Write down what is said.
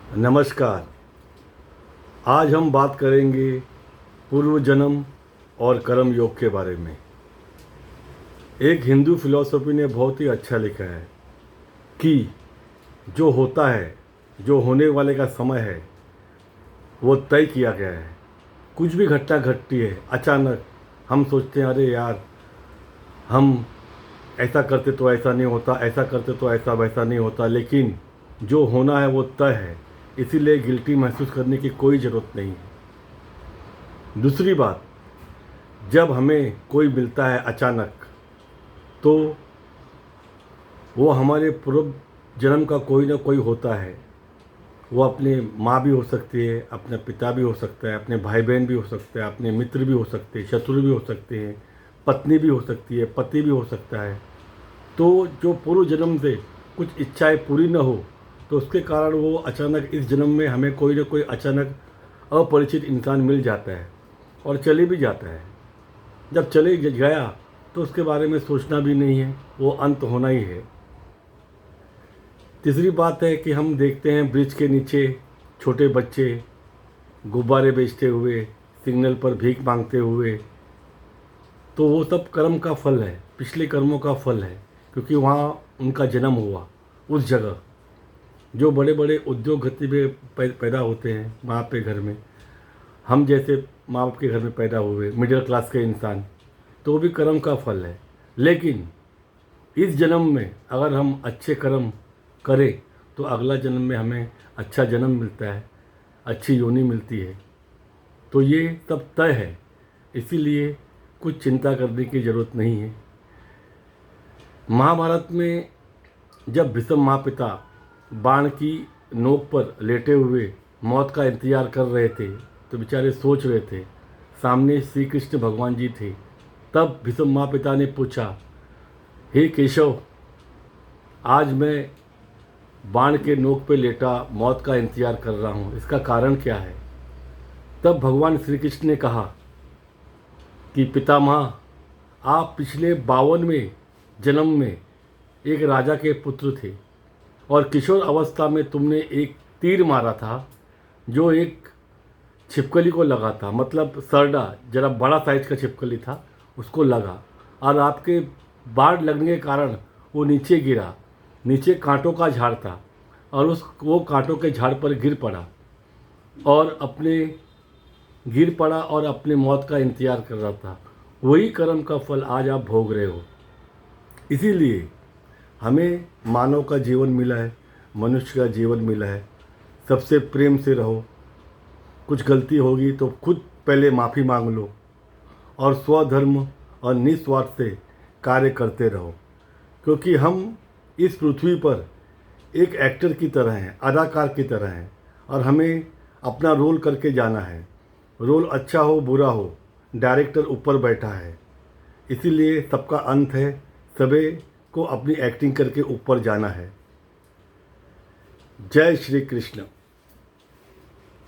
नमस्कार। आज हम बात करेंगे पूर्व जन्म और कर्म योग के बारे में। एक हिंदू फिलॉसफी ने बहुत ही अच्छा लिखा है कि जो होता है, जो होने वाले का समय है, वो तय किया गया है। कुछ भी घटना घटती है अचानक, हम सोचते हैं अरे यार, हम ऐसा करते तो ऐसा नहीं होता, ऐसा करते तो ऐसा वैसा नहीं होता, लेकिन जो होना है वो तय है। इसीलिए गिल्टी महसूस करने की कोई ज़रूरत नहीं है। दूसरी बात, जब हमें कोई मिलता है अचानक, तो वो हमारे पूर्व जन्म का कोई ना कोई होता है। वो अपने माँ भी हो सकती है, अपने पिता भी हो सकता है, अपने भाई बहन भी हो सकता है, अपने मित्र भी हो सकते हैं, शत्रु भी हो सकते हैं, पत्नी भी हो सकती है, पति भी हो सकता है। तो जो पूर्व जन्म से कुछ इच्छाएं पूरी न हो, तो उसके कारण वो अचानक इस जन्म में हमें कोई ना कोई अचानक अपरिचित इंसान मिल जाता है और चले भी जाता है। जब चले गया तो उसके बारे में सोचना भी नहीं है, वो अंत होना ही है। तीसरी बात है कि हम देखते हैं ब्रिज के नीचे छोटे बच्चे गुब्बारे बेचते हुए, सिग्नल पर भीख मांगते हुए। तो वो सब कर्म का फल है, पिछले कर्मों का फल है, क्योंकि वहाँ उनका जन्म हुआ उस जगह। जो बड़े बड़े उद्योग गति में पैदा होते हैं वहाँ पे घर में, हम जैसे माँ बाप के घर में पैदा हुए मिडिल क्लास के इंसान, तो वो भी कर्म का फल है। लेकिन इस जन्म में अगर हम अच्छे कर्म करें तो अगला जन्म में हमें अच्छा जन्म मिलता है, अच्छी योनि मिलती है। तो ये सब तय है, इसीलिए कुछ चिंता करने की ज़रूरत नहीं है। महाभारत में जब भीष्म माता बाण की नोक पर लेटे हुए मौत का इंतजार कर रहे थे, तो बेचारे सोच रहे थे, सामने श्री कृष्ण भगवान जी थे। तब भीष्म माता ने पूछा, हे केशव, आज मैं बाण के नोक पे लेटा मौत का इंतजार कर रहा हूँ, इसका कारण क्या है? तब भगवान श्री कृष्ण ने कहा कि पितामह, आप पिछले 52वें जन्म में एक राजा के पुत्र थे और किशोर अवस्था में तुमने एक तीर मारा था जो एक छिपकली को लगा था, मतलब सरडा, जरा बड़ा साइज का छिपकली था, उसको लगा और आपके बाढ़ लगने के कारण वो नीचे गिरा। नीचे कांटों का झाड़ था और वो कांटों के झाड़ पर गिर पड़ा और अपने मौत का इंतजार कर रहा था। वही कर्म का फल आज आप भोग रहे हो। इसीलिए हमें मानव का जीवन मिला है, मनुष्य का जीवन मिला है। सबसे प्रेम से रहो। कुछ गलती होगी तो खुद पहले माफ़ी मांग लो और स्वधर्म और निस्वार्थ से कार्य करते रहो, क्योंकि हम इस पृथ्वी पर एक एक्टर की तरह हैं, अदाकार की तरह हैं, और हमें अपना रोल करके जाना है। रोल अच्छा हो बुरा हो, डायरेक्टर ऊपर बैठा है, इसीलिए सबका अंत है। सभी को अपनी एक्टिंग करके ऊपर जाना है। जय श्री कृष्ण।